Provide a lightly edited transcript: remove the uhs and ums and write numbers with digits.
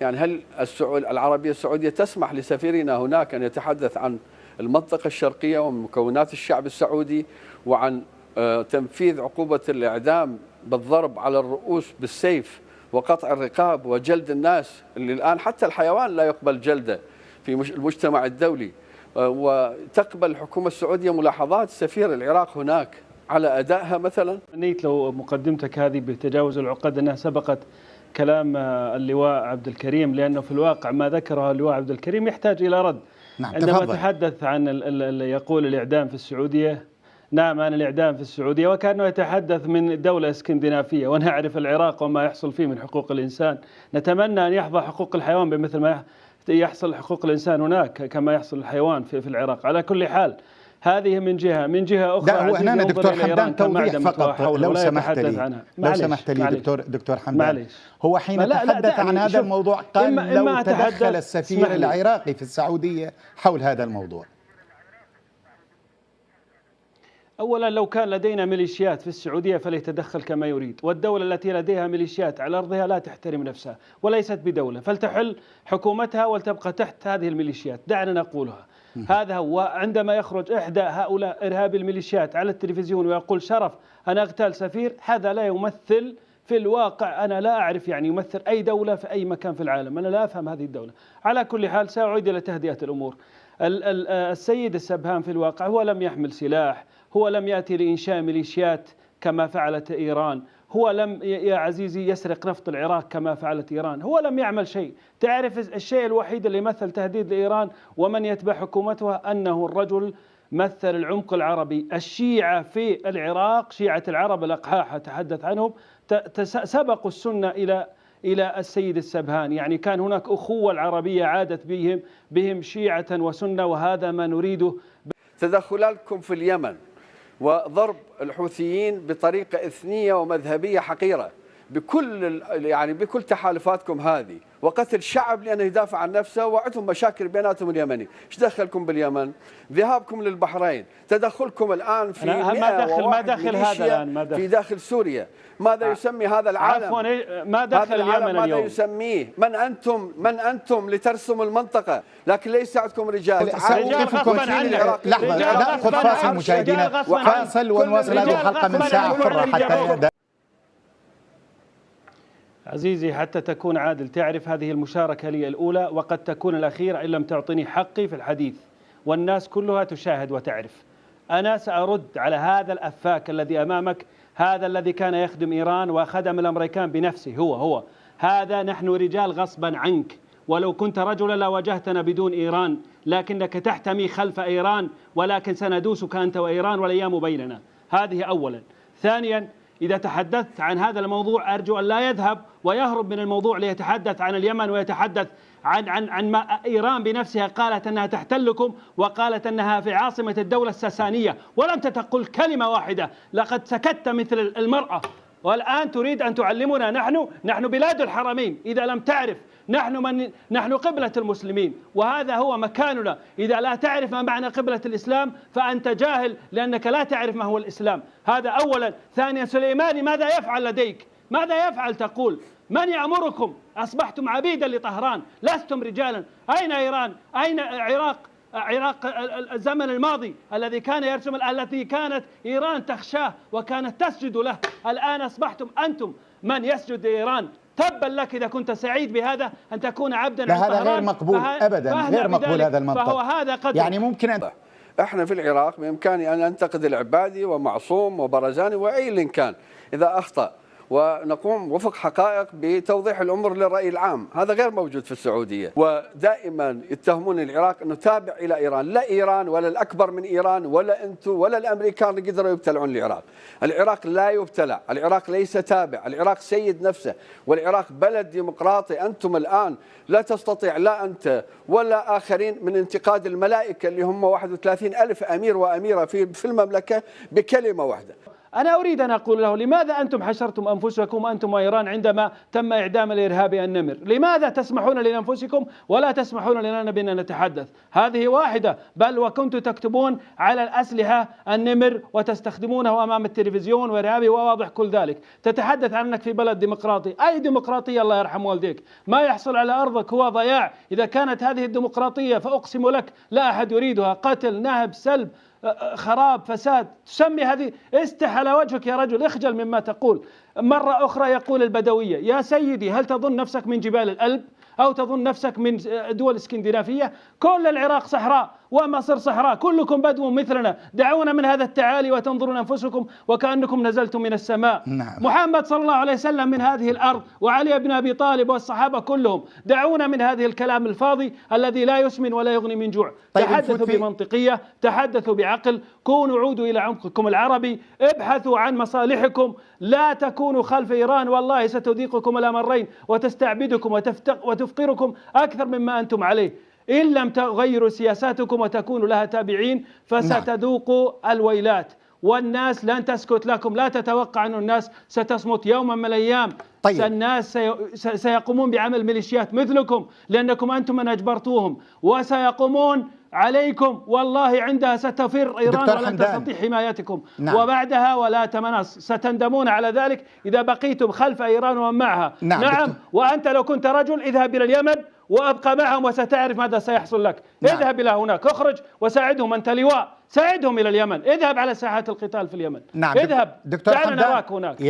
يعني هل العربية السعودية تسمح لسفيرنا هناك أن يتحدث عن المنطقة الشرقية ومكونات الشعب السعودي وعن تنفيذ عقوبة الإعدام بالضرب على الرؤوس بالسيف وقطع الرقاب وجلد الناس اللي الآن حتى الحيوان لا يقبل جلده في المجتمع الدولي؟ وتقبل الحكومة السعودية ملاحظات سفير العراق هناك على أدائها مثلا؟ نيت لو مقدمتك هذه بتجاوز العقد أنها سبقت كلام اللواء عبد الكريم، لأنه في الواقع ما ذكره اللواء عبد الكريم يحتاج إلى رد. نعم عندما تفضل. تحدث عن يقول الإعدام في السعودية، نعم عن الإعدام في السعودية، وكأنه يتحدث من دولة اسكندنافية، ونعرف العراق وما يحصل فيه من حقوق الإنسان. نتمنى أن يحظى حقوق الحيوان بمثل ما يحصل حقوق الإنسان هناك كما يحصل الحيوان في العراق. على كل حال هذه من جهة أخرى. لا، هو هنا دكتور حمدان توضيح فقط لو سمحت لي، لو سمحت لي دكتور حمدان. هو حين تحدث عن هذا الموضوع قال لو تدخل السفير العراقي في السعودية حول هذا الموضوع. أولا لو كان لدينا ميليشيات في السعودية فليتدخل كما يريد، والدولة التي لديها ميليشيات على أرضها لا تحترم نفسها وليست بدولة، فلتحل حكومتها ولتبقى تحت هذه الميليشيات. دعنا نقولها. هذا هو. عندما يخرج إحدى هؤلاء إرهابي الميليشيات على التلفزيون ويقول شرف أنا أغتال سفير، هذا لا يمثل في الواقع، أنا لا أعرف يعني يمثل أي دولة في أي مكان في العالم، أنا لا أفهم هذه الدولة. على كل حال سأعيد إلى تهدئة الأمور. السيد السبهان في الواقع هو لم يحمل سلاح، هو لم يأتي لإنشاء ميليشيات كما فعلت إيران، هو لم يا عزيزي يسرق نفط العراق كما فعلت إيران، هو لم يعمل شيء. تعرف الشيء الوحيد اللي مثل تهديد لإيران ومن يتبع حكومتها أنه الرجل مثل العمق العربي. الشيعة في العراق، شيعة العرب الأقحاح أتحدث عنهم، سبقوا السنة إلى السيد السبهان. يعني كان هناك أخوة العربية عادت بهم شيعة وسنة، وهذا ما نريده. تدخلاتكم في اليمن وضرب الحوثيين بطريقة إثنية ومذهبية حقيرة بكل تحالفاتكم هذه، وقتل شعب لأنه يدافع عن نفسه، وعندهم مشاكل بيناتهم اليمني. ايش دخلكم باليمن؟ ذهابكم للبحرين، تدخلكم الآن في ما دخل هذا الآن في داخل سوريا. ماذا يسمي هذا العالم؟ عفوا، ما دخل اليمن اليوم؟ ماذا يسميه؟ من أنتم لترسموا المنطقة؟ لكن ليس عندكم رجال. لحظة، نأخذ فاصل مشاهدينا، فاصل ونواصل هذه الحلقة من ساعة حرة حتى عزيزي حتى تكون عادل. تعرف هذه المشاركة لي الأولى وقد تكون الأخيرة إن لم تعطني حقي في الحديث، والناس كلها تشاهد وتعرف. أنا سأرد على هذا الأفاك الذي أمامك، هذا الذي كان يخدم إيران وخدم الأمريكان بنفسه. هو هذا. نحن رجال غصبا عنك، ولو كنت رجلا لواجهتنا بدون إيران، لكنك تحتمي خلف إيران، ولكن سندوسك أنت وإيران والأيام بيننا. هذه أولا. ثانيا، إذا تحدثت عن هذا الموضوع أرجو أن لا يذهب ويهرب من الموضوع ليتحدث عن اليمن ويتحدث عن ما إيران بنفسها قالت أنها تحتلكم، وقالت أنها في عاصمة الدولة الساسانية، ولم تقل كلمة واحدة. لقد سكت مثل المرأة، والآن تريد أن تعلمنا. نحن بلاد الحرمين، إذا لم تعرف نحن قبلة المسلمين، وهذا هو مكاننا. إذا لا تعرف ما معنى قبلة الإسلام فأنت جاهل، لأنك لا تعرف ما هو الإسلام. هذا أولا. ثانيا، سليماني ماذا يفعل لديك؟ ماذا يفعل تقول؟ من يأمركم؟ أصبحتم عبيدا لطهران، لستم رجالا. أين إيران؟ أين عراق الزمن الماضي الذي كان يرسم، التي كانت إيران تخشاه وكانت تسجد له؟ الآن أصبحتم أنتم من يسجد لإيران. تبا لك إذا كنت سعيد بهذا أن تكون عبدا. لا، هذا غير مقبول أبدا، غير مقبول هذا المنطق. فهو هذا قدر. يعني ممكن احنا في العراق بإمكاني أن أنتقد العبادي ومعصوم وبرزاني وأي اللي كان إذا أخطأ، ونقوم وفق حقائق بتوضيح الأمور للرأي العام. هذا غير موجود في السعودية. ودائما يتهمون العراق أنه تابع إلى إيران. لا إيران ولا الأكبر من إيران ولا أنتم ولا الأمريكان اللي قدروا يبتلعون العراق. العراق لا يبتلع، العراق ليس تابع، العراق سيد نفسه، والعراق بلد ديمقراطي. أنتم الآن لا تستطيع لا أنت ولا آخرين من انتقاد الملائكة اللي هم 31,000 أمير وأميرة في المملكة بكلمة واحدة. أنا أريد أن أقول له: لماذا أنتم حشرتم أنفسكم أنتم وإيران عندما تم إعدام الإرهابي النمر؟ لماذا تسمحون لأنفسكم ولا تسمحون لنا بأن نتحدث؟ هذه واحدة. بل وكنتم تكتبون على الأسلحة النمر وتستخدمونه أمام التلفزيون وإرهابي، وواضح كل ذلك. تتحدث عنك في بلد ديمقراطي. أي ديمقراطية الله يرحم والديك؟ ما يحصل على أرضك هو ضياع. إذا كانت هذه الديمقراطية فأقسم لك لا أحد يريدها. قتل، نهب، سلب، خراب، فساد. تسمي هذه؟ استح على وجهك يا رجل، اخجل مما تقول. مرة أخرى يقول البدوية: يا سيدي هل تظن نفسك من جبال الألب أو تظن نفسك من دول اسكندنافية؟ كل العراق صحراء ومصر صحراء، كلكم بدو مثلنا. دعونا من هذا التعالي وتنظرون أنفسكم وكأنكم نزلتم من السماء. محمد صلى الله عليه وسلم من هذه الأرض، وعلي بن أبي طالب والصحابة كلهم. دعونا من هذه الكلام الفاضي الذي لا يسمن ولا يغني من جوع. تحدثوا بمنطقية، تحدثوا بعقل، كونوا عودوا إلى عمقكم العربي، ابحثوا عن مصالحكم، لا تكونوا خلف إيران. والله ستذيقكم الأمرين وتستعبدكم وتفقركم أكثر مما أنتم عليه. إن لم تغيروا سياساتكم وتكونوا لها تابعين فستذوقوا الويلات، والناس لن تسكت لكم. لا تتوقع أن الناس ستصمت يوما من الأيام. الناس سيقومون بعمل ميليشيات مثلكم لأنكم أنتم من أجبرتوهم، وسيقومون عليكم. والله عندها ستفر إيران ولن تستطيع حمايتكم. وبعدها ولا تمنص، ستندمون على ذلك إذا بقيتم خلف إيران ومن معها. نعم. وأنت لو كنت رجل اذهب إلى اليمن وأبقى معهم وستعرف ماذا سيحصل لك. اذهب إلى هناك، اخرج وساعدهم. أنت لواء، ساعدهم إلى اليمن، اذهب على ساحات القتال في اليمن. اذهب، دعنا نراك هناك.